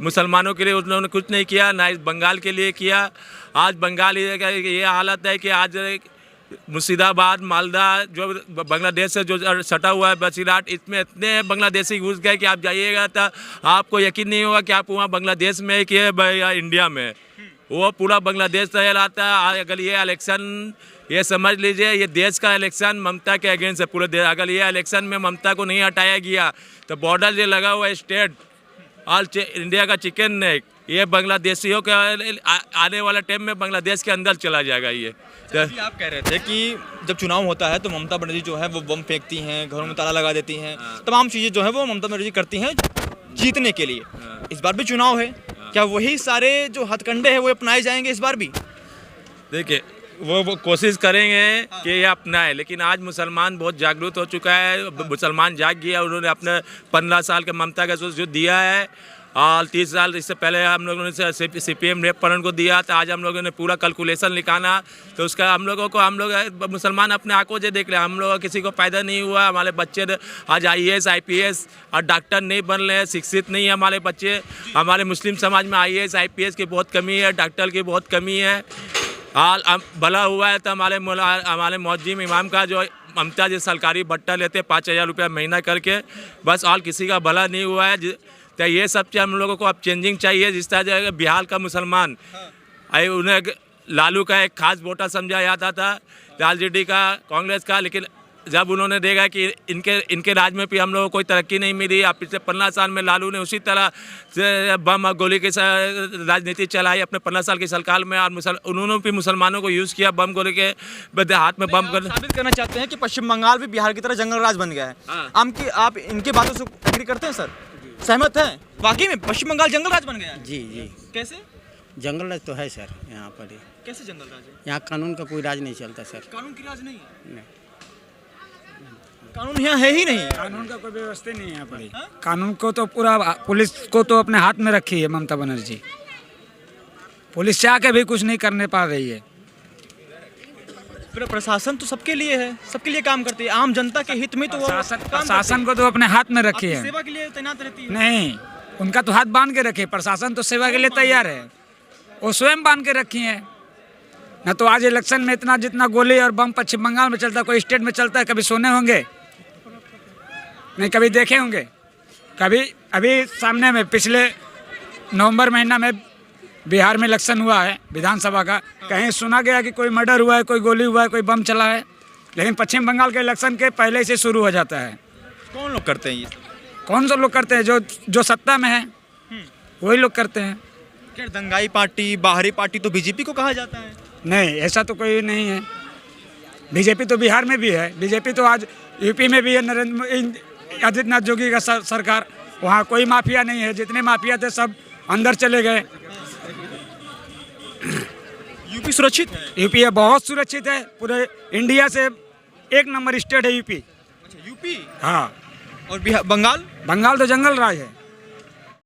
मुसलमानों के लिए उन्होंने कुछ नहीं किया, ना इस बंगाल के लिए किया। आज बंगाल ये हालत है कि आज मुर्शिदाबाद, मालदा जो बांग्लादेश से जो सटा हुआ है बसीराट, इसमें इतने बांग्लादेशी घुस गए कि आप जाइएगा तो आपको यकीन नहीं होगा कि आप वहाँ बांग्लादेश में है कि या इंडिया में। वो पूरा बांग्लादेश सहलाता है। अगर ये इलेक्शन, ये समझ लीजिए, ये देश का इलेक्शन ममता के अगेंस्ट है पूरे देश। अगर ये इलेक्शन में ममता को नहीं हटाया गया तो बॉर्डर जो लगा हुआ है स्टेट ऑल इंडिया का चिकन नेक, ये बांग्लादेशियों के आने वाला टाइम में बांग्लादेश के अंदर चला जाएगा। ये अभी आप कह रहे थे कि जब चुनाव होता है तो ममता बनर्जी जो है वो बम फेंकती हैं, घरों में ताला लगा देती हैं, तमाम चीज़ें जो है वो ममता बनर्जी करती हैं जीतने के लिए। इस बार भी चुनाव है, क्या वही सारे जो हथकंडे हैं वो अपनाए जाएंगे इस बार भी? देखिए, वो कोशिश करेंगे कि ये अपनाए, लेकिन आज मुसलमान बहुत जागरूक हो चुका है। मुसलमान जाग गया, उन्होंने अपने 15 साल के ममता का जो दिया है और 30 साल इससे पहले हम लोगों ने CPM रेप पर उनको दिया था। आज हम लोगों ने पूरा कैलकुलेशन निकाला तो उसका हम लोग मुसलमान अपने आंखों से देख रहे हैं। हम लोग किसी को पैदा नहीं हुआ, हमारे बच्चे आज IAS IPS और डॉक्टर नहीं बन रहे हैं, शिक्षित नहीं है हमारे बच्चे। हमारे मुस्लिम समाज में IAS IPS की बहुत कमी है, डॉक्टर की बहुत कमी है। हाल भला हुआ है तो हमारे मौजूद इमाम का जो ममता जी सरकारी बट्टा लेते 5000 रुपया महीना करके, बस और किसी का भला नहीं हुआ है। तो ये सब चीज़ हम लोगों को अब चेंजिंग चाहिए। जिस तरह बिहार का मुसलमान उन्हें लालू का एक खास वोटर समझा जाता था, RJD का, कांग्रेस का, लेकिन जब उन्होंने देखा कि इनके राज में भी हम लोगों को कोई तरक्की नहीं मिली। अब पिछले 15 साल में लालू ने उसी तरह से बम और गोली की राजनीति चलाई अपने 15 साल के सरकार में, और उन्होंने भी मुसलमानों को यूज़ किया बम गोली के हाथ में बम कर। साबित करना चाहते हैं कि पश्चिम बंगाल भी बिहार की तरह जंगल राज बन गया है। आप इनके बातों से एग्री करते हैं सर? सहमत हैं? वाकई में पश्चिम बंगाल जंगल राज बन गया है? जी जी, कैसे जंगल राज तो है सर यहाँ पर ही। कैसे जंगल राज है? यहाँ कानून का कोई राज नहीं चलता सर। कानून की राज नहीं है? नहीं, कानून यहाँ है ही नहीं। कानून का कोई व्यवस्था नहीं है यहाँ पर। कानून को तो पूरा पुलिस को तो अपने हाथ में रखी है ममता बनर्जी। पुलिस चाह के भी कुछ नहीं करने पा रही है। फिर प्रशासन तो सबके लिए है, सबके लिए काम करती है, आम जनता के हित में तो वो प्रशासन को तो अपने हाथ में रखी है। सेवा के लिए तैनात रहती है। नहीं, उनका तो हाथ बांध के रखे। प्रशासन तो सेवा के लिए तैयार है, वो स्वयं बांध के रखी है। न तो आज इलेक्शन में इतना जितना गोली और बम पश्चिम बंगाल में चलता है, कोई स्टेट में चलता है, कभी सुने होंगे? नहीं कभी देखे होंगे? कभी अभी सामने में पिछले नवंबर महीना में बिहार में इलेक्शन हुआ है विधानसभा का, कहीं सुना गया कि कोई मर्डर हुआ है, कोई गोली हुआ है, कोई बम चला है? लेकिन पश्चिम बंगाल के इलेक्शन के पहले से शुरू हो जाता है। कौन लोग करते हैं ये? कौन सा लोग करते हैं? जो सत्ता में है वही लोग करते हैं। क्या दंगाई पार्टी, बाहरी पार्टी तो बीजेपी को कहा जाता है? नहीं, ऐसा तो कोई नहीं है। बीजेपी तो बिहार में भी है, बीजेपी तो आज यूपी में भी है। आदित्यनाथ जोगी का सरकार, वहाँ कोई माफिया नहीं है। जितने माफिया थे सब अंदर चले गए। यूपी सुरक्षित है? यूपी है, बहुत सुरक्षित है। पूरे इंडिया से 1 नंबर स्टेट है यूपी। अच्छा, यूपी। हाँ, और बंगाल? बंगाल तो जंगल राज है।